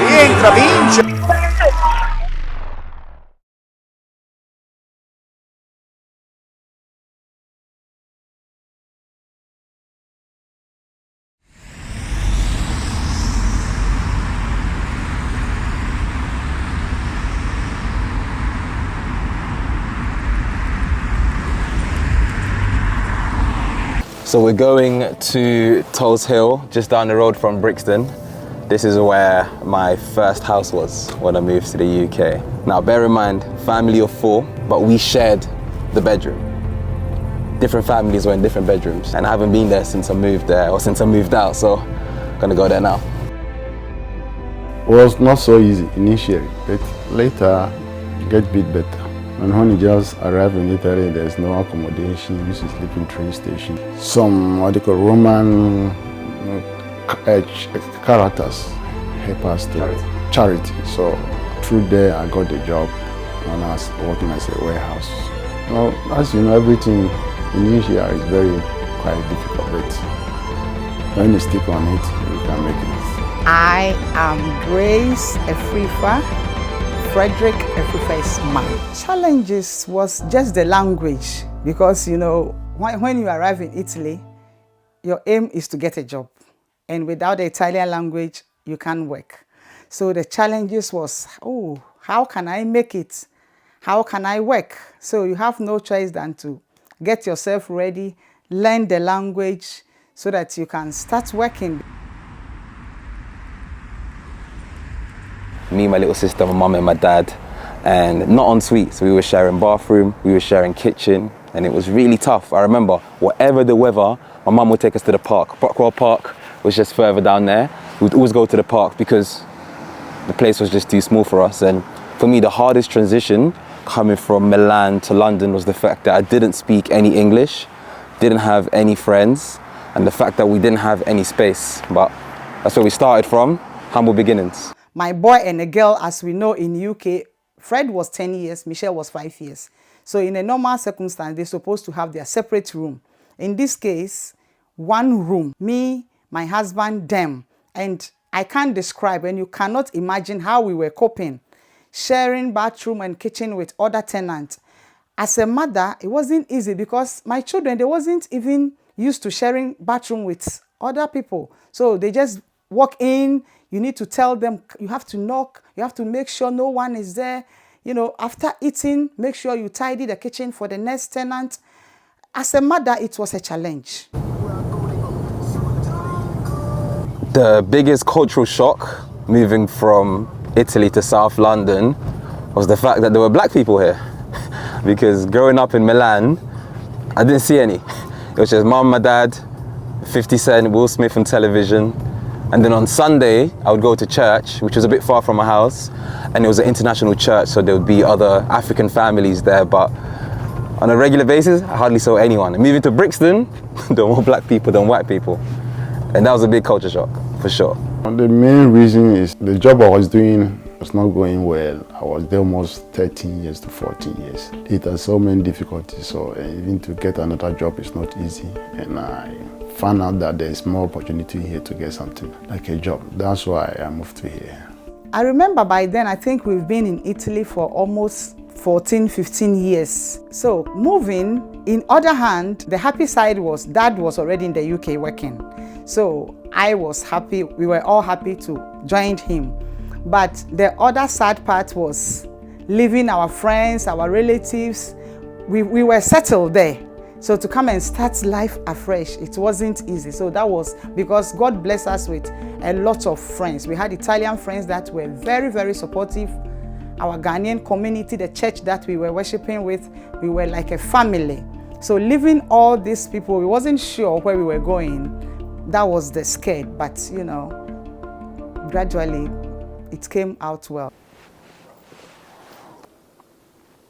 Rientra, vince! So we're going to Tulse Hill, just down the road from Brixton. This is where my first house was when I moved to the UK. Now bear in mind, family of 4, but we shared the bedroom. Different families were in different bedrooms, and I haven't been there since I moved there, or since I moved out, so I'm gonna go there now. It was not so easy initially, but later it gets a bit better. And when you just arrive in Italy, there's no accommodation, you used to sleep in train station. Some what they call Roman characters help us to charity. So through there I got the job and I was working as a warehouse. Well, as you know, everything in Asia is very quite difficult, but when you stick on it, you can make it. I am Grace Afrifa. Frederick Afrifa is mine. Challenges was just the language, because you know when you arrive in Italy, your aim is to get a job, and without the Italian language you can't work. So the challenges was, oh, how can I make it? How can I work? So you have no choice than to get yourself ready, learn the language so that you can start working. Me, my little sister, my mum and my dad, and not en suite. So we were sharing bathroom, we were sharing kitchen, and it was really tough. I remember, whatever the weather, my mum would take us to the park. Brockwell Park was just further down there. We would always go to the park because the place was just too small for us. And for me, the hardest transition coming from Milan to London was the fact that I didn't speak any English, didn't have any friends, and the fact that we didn't have any space. But that's where we started from, humble beginnings. My boy and a girl, as we know in UK, Fred was 10 years, Michelle was 5 years. So in a normal circumstance, they're supposed to have their separate room. In this case, one room, me, my husband, them. And I can't describe, and you cannot imagine how we were coping, sharing bathroom and kitchen with other tenants. As a mother, it wasn't easy because my children, they wasn't even used to sharing bathroom with other people. So they just walk in. You need to tell them, you have to knock, you have to make sure no one is there. You know, after eating, make sure you tidy the kitchen for the next tenant. As a mother, it was a challenge. The biggest cultural shock moving from Italy to South London was the fact that there were black people here. Because growing up in Milan, I didn't see any. It was just mom, my dad, 50 Cent, Will Smith on television. And then on Sunday, I would go to church, which was a bit far from my house, and it was an international church, so there would be other African families there, but on a regular basis, I hardly saw anyone. And moving to Brixton, there were more black people than white people. And that was a big culture shock, for sure. The main reason is the job I was doing was not going well. I was there almost 13 years to 14 years. It has so many difficulties, so even to get another job is not easy. And I found out that there's more opportunity here to get something like a job. That's why I moved to here. I remember by then, I think we've been in Italy for almost 14, 15 years. So moving, in other hand, the happy side was Dad was already in the UK working. So I was happy, we were all happy to join him. But the other sad part was leaving our friends, our relatives. We were settled there. So to come and start life afresh, it wasn't easy. So that was because God blessed us with a lot of friends. We had Italian friends that were very, very supportive. Our Ghanaian community, the church that we were worshiping with, we were like a family. So leaving all these people, we wasn't sure where we were going. That was the scare, but you know, gradually it came out well.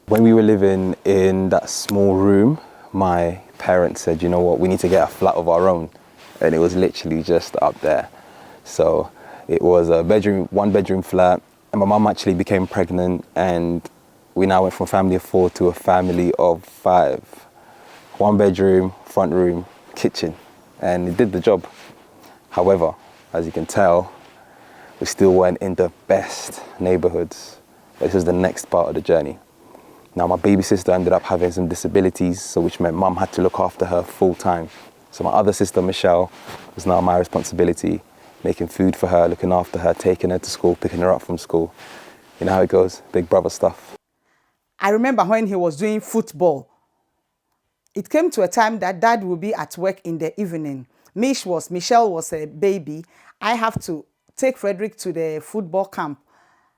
When we were living in that small room, my parents said, you know what, we need to get a flat of our own. And it was literally just up there. So it was a bedroom, 1-bedroom flat. And my mum actually became pregnant, and we now went from a family of 4 to a family of 5. 1 bedroom, front room, kitchen. and it did the job. However, as you can tell, we still weren't in the best neighborhoods. This is the next part of the journey. Now, my baby sister ended up having some disabilities, so which meant mum had to look after her full time. So my other sister, Michelle, was now my responsibility, making food for her, looking after her, taking her to school, picking her up from school. You know how it goes, big brother stuff. I remember when he was doing football, it came to a time that dad would be at work in the evening. Michelle was a baby. I have to take Frederick to the football camp.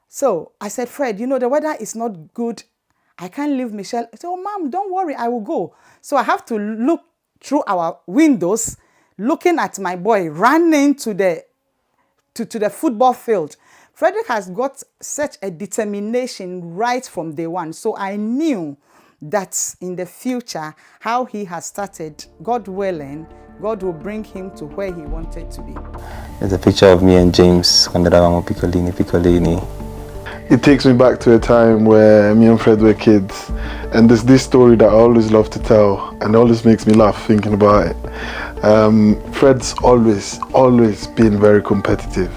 So I said, Fred, you know, the weather is not good. I can't leave Michelle. I said, oh, Mom, don't worry, I will go. So I have to look through our windows, looking at my boy running to the football field. Frederick has got such a determination right from day one. So I knew that in the future, how he has started, God willing, God will bring him to where he wanted to be. There's a picture of me and James quando eravamo piccolini. It takes me back to a time where me and Fred were kids, and there's this story that I always love to tell, and it always makes me laugh thinking about it. Fred's always been very competitive.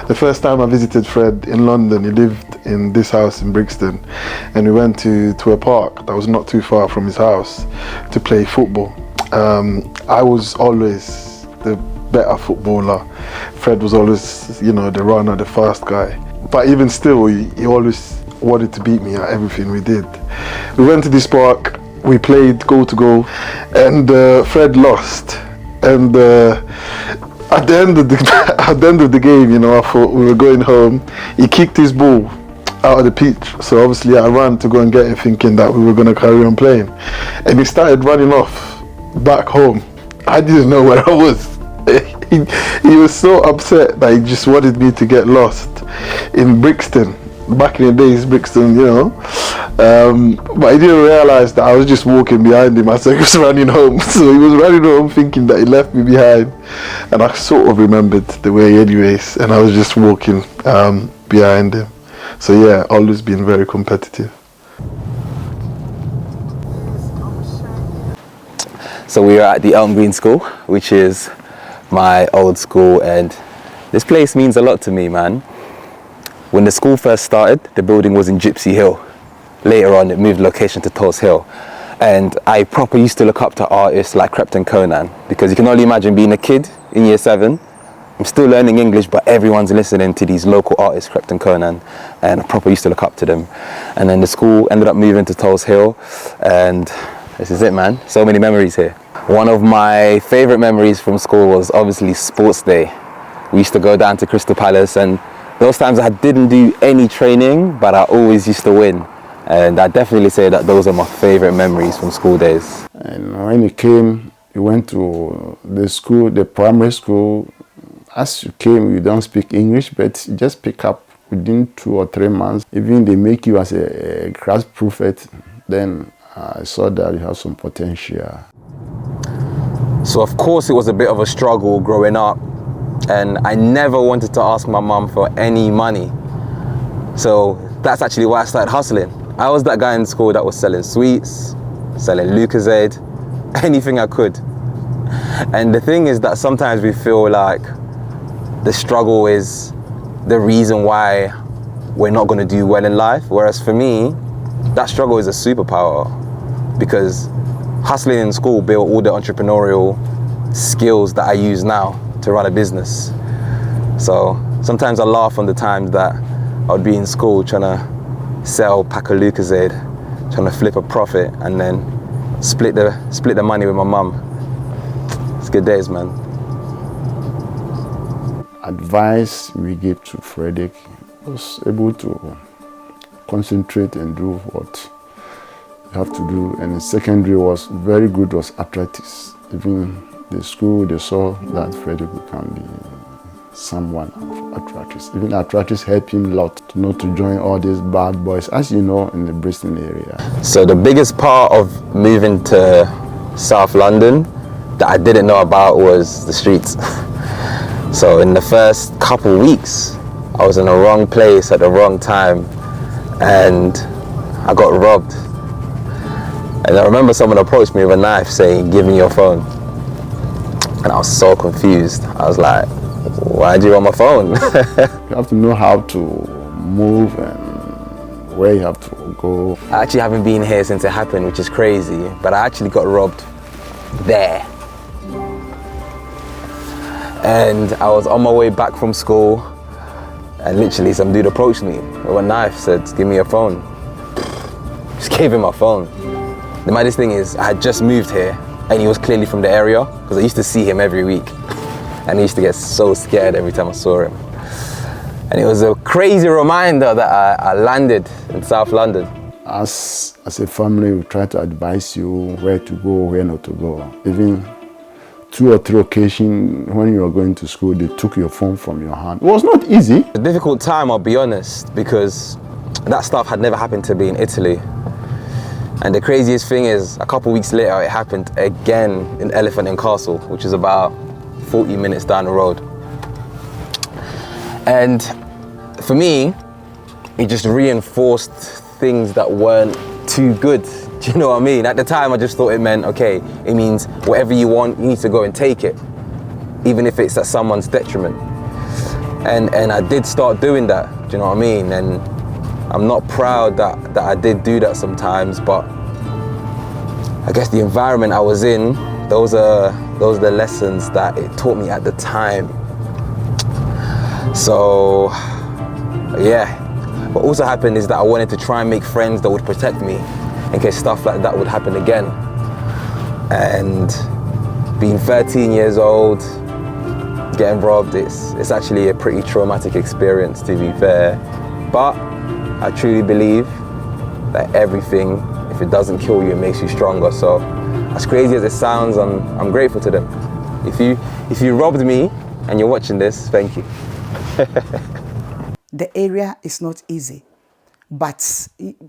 The first time I visited Fred in London, he lived in this house in Brixton, and we went to a park that was not too far from his house to play football. I was always the better footballer. Fred was always, you know, the runner, the fast guy. But even still, he always wanted to beat me at everything we did. We went to this park, we played goal to goal, and Fred lost. And at the end of the game, you know, I thought we were going home. He kicked his ball out of the pitch, so obviously I ran to go and get it, thinking that we were going to carry on playing. And he started running off back home. I didn't know where I was. He was so upset that he just wanted me to get lost in Brixton. Back in the days, Brixton, you know. But he didn't realize that I was just walking behind him as he was running home. So he was running home thinking that he left me behind. And I sort of remembered the way anyways. And I was just walking behind him. So yeah, always been very competitive. So we are at the Elm Green School, which is my old school, and this place means a lot to me, man. When the school first started, the building was in Gypsy Hill. Later on, it moved location to Tulse Hill. And I proper used to look up to artists like Krypton Conan, because you can only imagine being a kid in year 7. I'm still learning English, but everyone's listening to these local artists, Krypton Conan, and I proper used to look up to them. And then the school ended up moving to Tulse Hill, and this is it, man. So many memories here. One of my favorite memories from school was obviously sports day. We used to go down to Crystal Palace, and those times I didn't do any training, but I always used to win. And I definitely say that those are my favorite memories from school days. And when you came, you went to the school, the primary school. As you came, you don't speak English, but you just pick up within 2 or 3 months. Even they make you as a class prefect, then I saw that you have some potential. So of course it was a bit of a struggle growing up, and I never wanted to ask my mum for any money. So that's actually why I started hustling. I was that guy in school that was selling sweets, selling Lucozade, anything I could. And the thing is that sometimes we feel like the struggle is the reason why we're not going to do well in life. Whereas for me, that struggle is a superpower, because hustling in school built all the entrepreneurial skills that I use now to run a business. So sometimes I laugh on the times that I would be in school trying to sell a pack of Lucozade, trying to flip a profit, and then split the money with my mum. It's good days, man. Advice we gave to Frederick was able to concentrate and do what you have to do. And the secondary was very good, was Apprentice. Even the school, they saw that Frederick can be someone of Apprentice. Even Apprentice helped him a lot not to join all these bad boys, as you know, in the Bristol area. So the biggest part of moving to South London that I didn't know about was the streets. So in the first couple weeks, I was in the wrong place at the wrong time, and I got robbed. And I remember someone approached me with a knife saying, "Give me your phone." And I was so confused. I was like, why do you want my phone? You have to know how to move and where you have to go. I actually haven't been here since it happened, which is crazy, but I actually got robbed there. And I was on my way back from school, and literally some dude approached me with a knife, said, give me your phone. Just gave him my phone. The maddest thing is, I had just moved here, and he was clearly from the area, because I used to see him every week. And I used to get so scared every time I saw him. And it was a crazy reminder that I landed in South London. As a family, we try to advise you where to go, where not to go. Even 2 or 3 occasions when you were going to school, they took your phone from your hand. It was not easy. A difficult time, I'll be honest, because that stuff had never happened to me in Italy. And the craziest thing is, a couple weeks later, it happened again in Elephant and Castle, which is about 40 minutes down the road. And for me, it just reinforced things that weren't too good. Do you know what I mean? At the time, I just thought it meant, okay, it means whatever you want, you need to go and take it, even if it's at someone's detriment. And I did start doing that, do you know what I mean? And I'm not proud that I did do that sometimes, but I guess the environment I was in, those are the lessons that it taught me at the time. So, yeah. What also happened is that I wanted to try and make friends that would protect me in case stuff like that would happen again. And being 13 years old, getting robbed, it's actually a pretty traumatic experience, to be fair. But I truly believe that everything, if it doesn't kill you, it makes you stronger. So, as crazy as it sounds, I'm grateful to them. If you robbed me and you're watching this, thank you. The area is not easy. But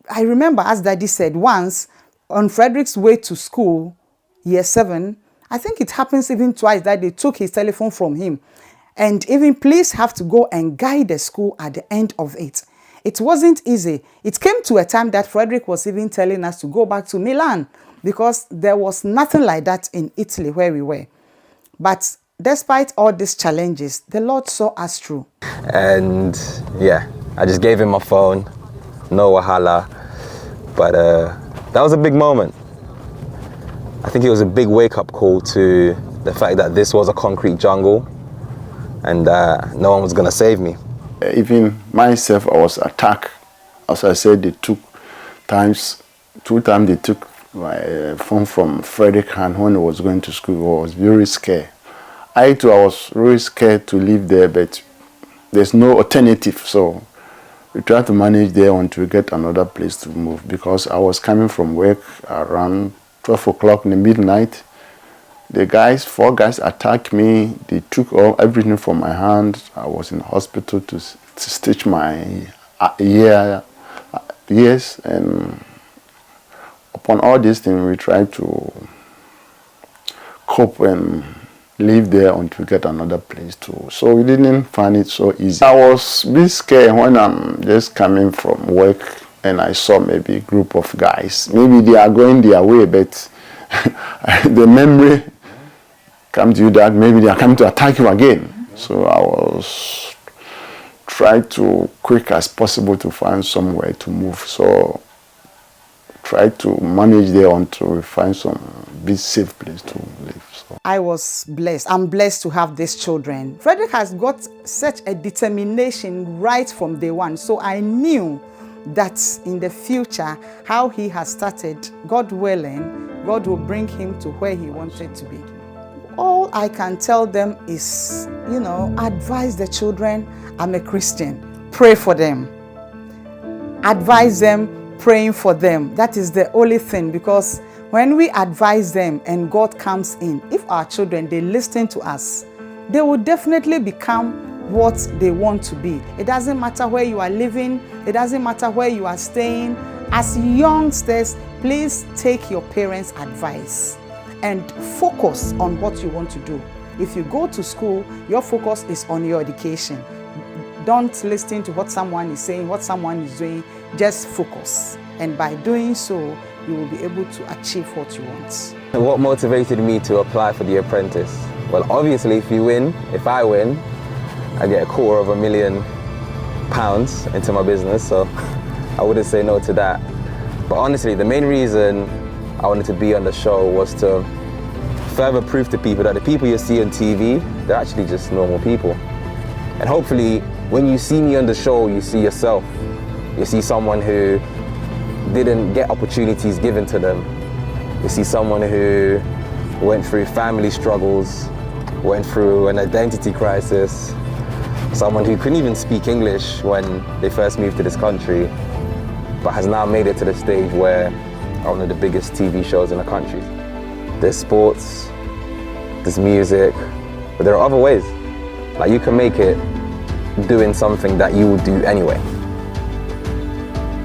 I remember, as Daddy said, once on Frederick's way to school, year 7, I think it happens even twice that they took his telephone from him. And even police have to go and guide the school at the end of it. It wasn't easy. It came to a time that Frederick was even telling us to go back to Milan because there was nothing like that in Italy where we were. But despite all these challenges, the Lord saw us through. And yeah, I just gave him my phone, no wahala. But that was a big moment. I think it was a big wake-up call to the fact that this was a concrete jungle and no one was gonna save me. Even myself, I was attacked. As I said, they took 2 times they took my phone from Frederick hand when I was going to school. I was very scared. I was really scared to live there, but there's no alternative. So we tried to manage there until we get another place to move, because I was coming from work around 12 o'clock in the midnight. The 4 guys attacked me. They took everything from my hand. I was in the hospital to stitch my ears. And upon all these things, we tried to cope and live there until we get another place too. So we didn't find it so easy. I was a bit scared when I'm just coming from work and I saw maybe a group of guys. Maybe they are going their way, but the memory comes to you that maybe they are coming to attack you again. So I was trying to, quick as possible, to find somewhere to move. So try to manage there until we find some big safe place to live. So I was blessed. I'm blessed to have these children. Frederick has got such a determination right from day one. So I knew that in the future, how he has started, God willing, God will bring him to where he wanted to be. All I can tell them is, advise the children, I'm a Christian, pray for them. Advise them, praying for them. That is the only thing, because when we advise them and God comes in, if our children, they listen to us, they will definitely become what they want to be. It doesn't matter where you are living, it doesn't matter where you are staying. As youngsters, please take your parents' advice and focus on what you want to do. If you go to school, your focus is on your education. Don't listen to what someone is saying, what someone is doing. Just focus. And by doing so, you will be able to achieve what you want. What motivated me to apply for the Apprentice? Well, obviously, if I win, I get £250,000 into my business, so I wouldn't say no to that. But honestly, the main reason I wanted to be on the show was to further prove to people that the people you see on TV, they're actually just normal people. And hopefully, when you see me on the show, you see yourself. You see someone who didn't get opportunities given to them. You see someone who went through family struggles, went through an identity crisis, someone who couldn't even speak English when they first moved to this country, but has now made it to the stage where one of the biggest TV shows in the country. There's sports, there's music, but there are other ways. Like, you can make it doing something that you would do anyway.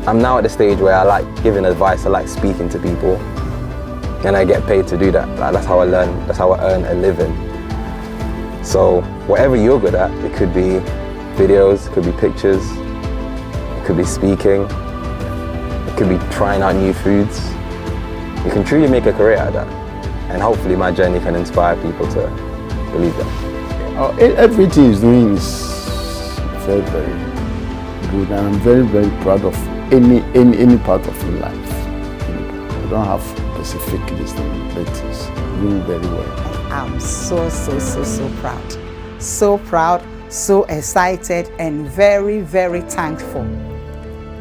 I'm now at the stage where I like giving advice, I like speaking to people, and I get paid to do that. Like, that's how I learn, that's how I earn a living. So whatever you're good at, it could be videos, it could be pictures, it could be speaking, it could be trying out new foods. You can truly make a career out of that. And hopefully my journey can inspire people to believe that. Everything he's doing is very, very good, and I'm very, very proud of any part of your life. I don't have specific listing, but it's doing very well. I'm so proud. So proud, so excited, and very, very thankful.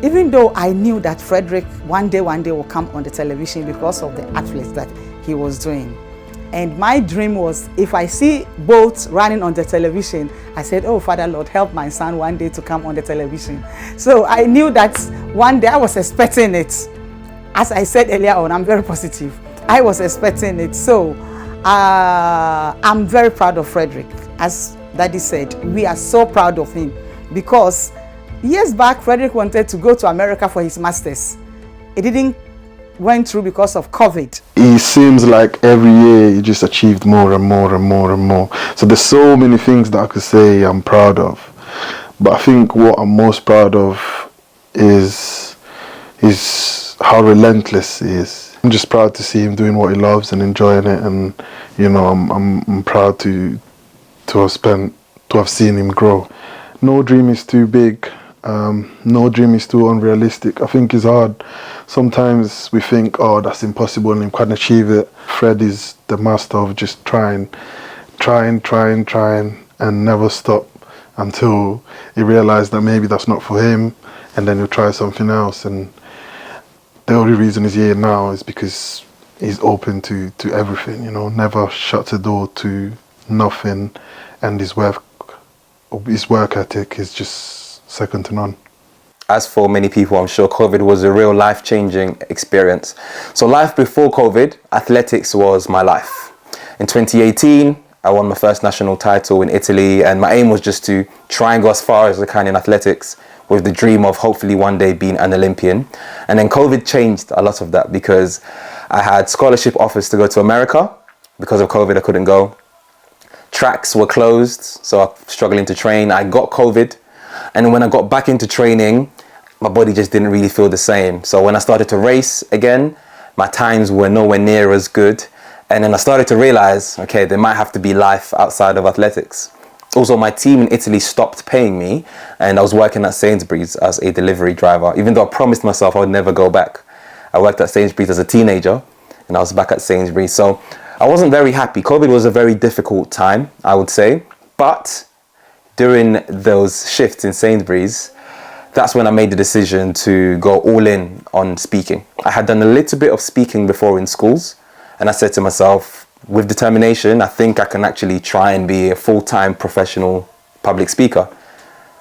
Even though I knew that Frederick one day will come on the television because of the athletes that he was doing. And my dream was, if I see boats running on the television, I said, oh, Father Lord, help my son one day to come on the television. So I knew that one day I was expecting it. As I said earlier on, I'm very positive. I was expecting it. So I'm very proud of Frederick. As Daddy said, we are so proud of him, because years back, Frederick wanted to go to America for his master's. It didn't went through because of COVID. It seems like every year he just achieved more and more and more and more. So there's so many things that I could say I'm proud of. But I think what I'm most proud of is how relentless he is. I'm just proud to see him doing what he loves and enjoying it, and you know, I'm proud to have seen him grow. No dream is too big. No dream is too unrealistic. I think it's hard. Sometimes we think, oh, that's impossible and you can't achieve it. Fred is the master of just trying, and never stop until he realized that maybe that's not for him, and then he'll try something else. And the only reason he's here now is because he's open to everything, you know, never shuts the door to nothing, and his work ethic is just second to none. As for many people, I'm sure COVID was a real life-changing experience. So life before COVID, athletics was my life. In 2018, I won my first national title in Italy, and my aim was just to try and go as far as I can in athletics, with the dream of hopefully one day being an Olympian. And then COVID changed a lot of that, because I had scholarship offers to go to America. Because of COVID, I couldn't go. Tracks were closed, so I was struggling to train. I got COVID. And when I got back into training, my body just didn't really feel the same. So when I started to race again, my times were nowhere near as good. And then I started to realize, okay, there might have to be life outside of athletics. Also, my team in Italy stopped paying me, and I was working at Sainsbury's as a delivery driver, even though I promised myself I would never go back. I worked at Sainsbury's as a teenager, and I was back at Sainsbury's. So I wasn't very happy. COVID was a very difficult time, I would say. But during those shifts in Sainsbury's, that's when I made the decision to go all in on speaking. I had done a little bit of speaking before in schools, and I said to myself, with determination, I think I can actually try and be a full-time professional public speaker.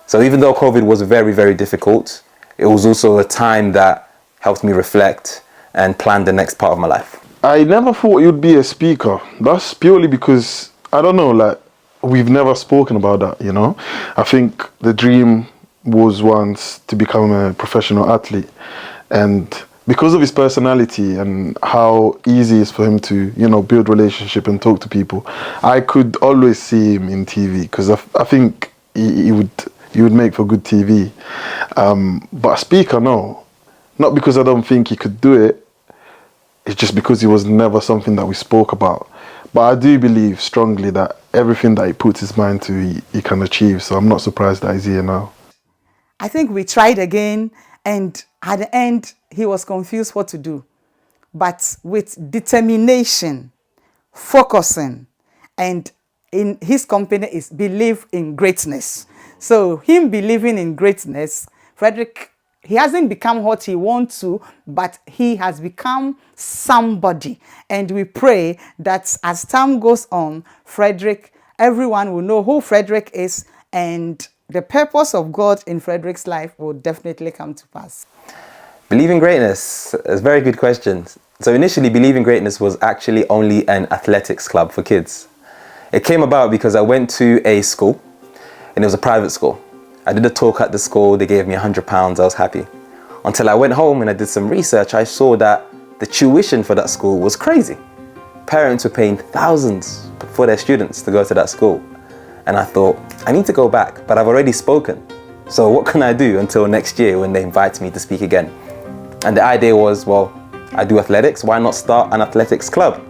So even though COVID was very, very difficult, it was also a time that helped me reflect and plan the next part of my life. I never thought you'd be a speaker. That's purely because, I don't know, like, we've never spoken about that, you know? I think the dream was once to become a professional athlete, and because of his personality and how easy it is for him to, you know, build relationship and talk to people, I could always see him in TV, because I think he would make for good TV. But a speaker, no. Not because I don't think he could do it, it's just because it was never something that we spoke about. But I do believe strongly that everything that he puts his mind to, he can achieve. So I'm not surprised that he's here now. I think we tried again, and at the end, he was confused what to do. But with determination, focusing, and in his company is believe in greatness. So him believing in greatness, Frederick, he hasn't become what he wants to, but he has become somebody. And we pray that as time goes on, Frederick, everyone will know who Frederick is, and the purpose of God in Frederick's life will definitely come to pass. Believe in greatness is a very good question. So initially, Believe in Greatness was actually only an athletics club for kids. It came about because I went to a school, and it was a private school. I did a talk at the school, they gave me £100, I was happy. Until I went home and I did some research, I saw that the tuition for that school was crazy. Parents were paying thousands for their students to go to that school. And I thought, I need to go back, but I've already spoken. So what can I do until next year when they invite me to speak again? And the idea was, well, I do athletics, why not start an athletics club?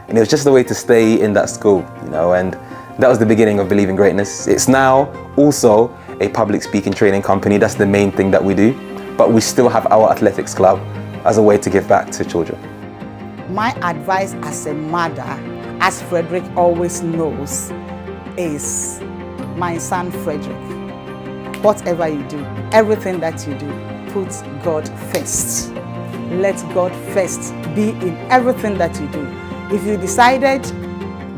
And it was just a way to stay in that school, you know, and that was the beginning of Believe in Greatness. It's now also a public speaking training company. That's the main thing that we do. But we still have our athletics club as a way to give back to children. My advice as a mother, as Frederick always knows, is my son Frederick. Whatever you do, everything that you do, put God first. Let God first be in everything that you do. If you decided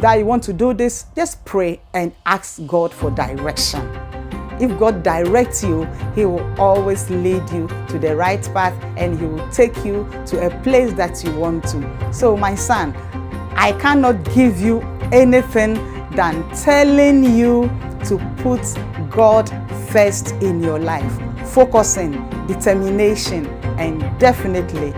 that you want to do this, just pray and ask God for direction. If God directs you, He will always lead you to the right path, and He will take you to a place that you want to. So my son, I cannot give you anything than telling you to put God first in your life. Focusing, determination, and definitely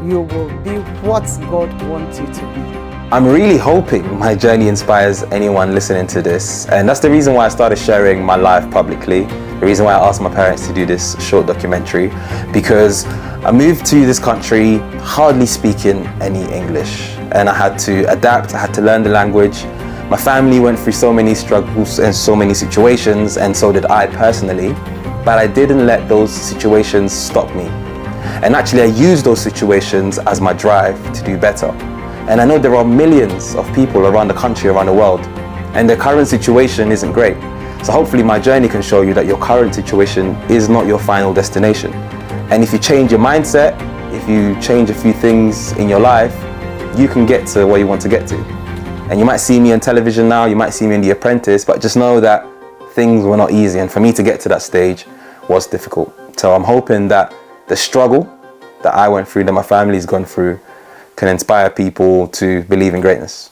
you will be what God wants you to be. I'm really hoping my journey inspires anyone listening to this, and that's the reason why I started sharing my life publicly, the reason why I asked my parents to do this short documentary, because I moved to this country hardly speaking any English, and I had to adapt, I had to learn the language. My family went through so many struggles and so many situations, and so did I personally, but I didn't let those situations stop me. And actually I used those situations as my drive to do better. And I know there are millions of people around the country, around the world, and their current situation isn't great. So hopefully my journey can show you that your current situation is not your final destination. And if you change your mindset, if you change a few things in your life, you can get to where you want to get to. And you might see me on television now, you might see me in The Apprentice, but just know that things were not easy. And for me to get to that stage was difficult. So I'm hoping that the struggle that I went through, that my family's gone through, can inspire people to believe in greatness.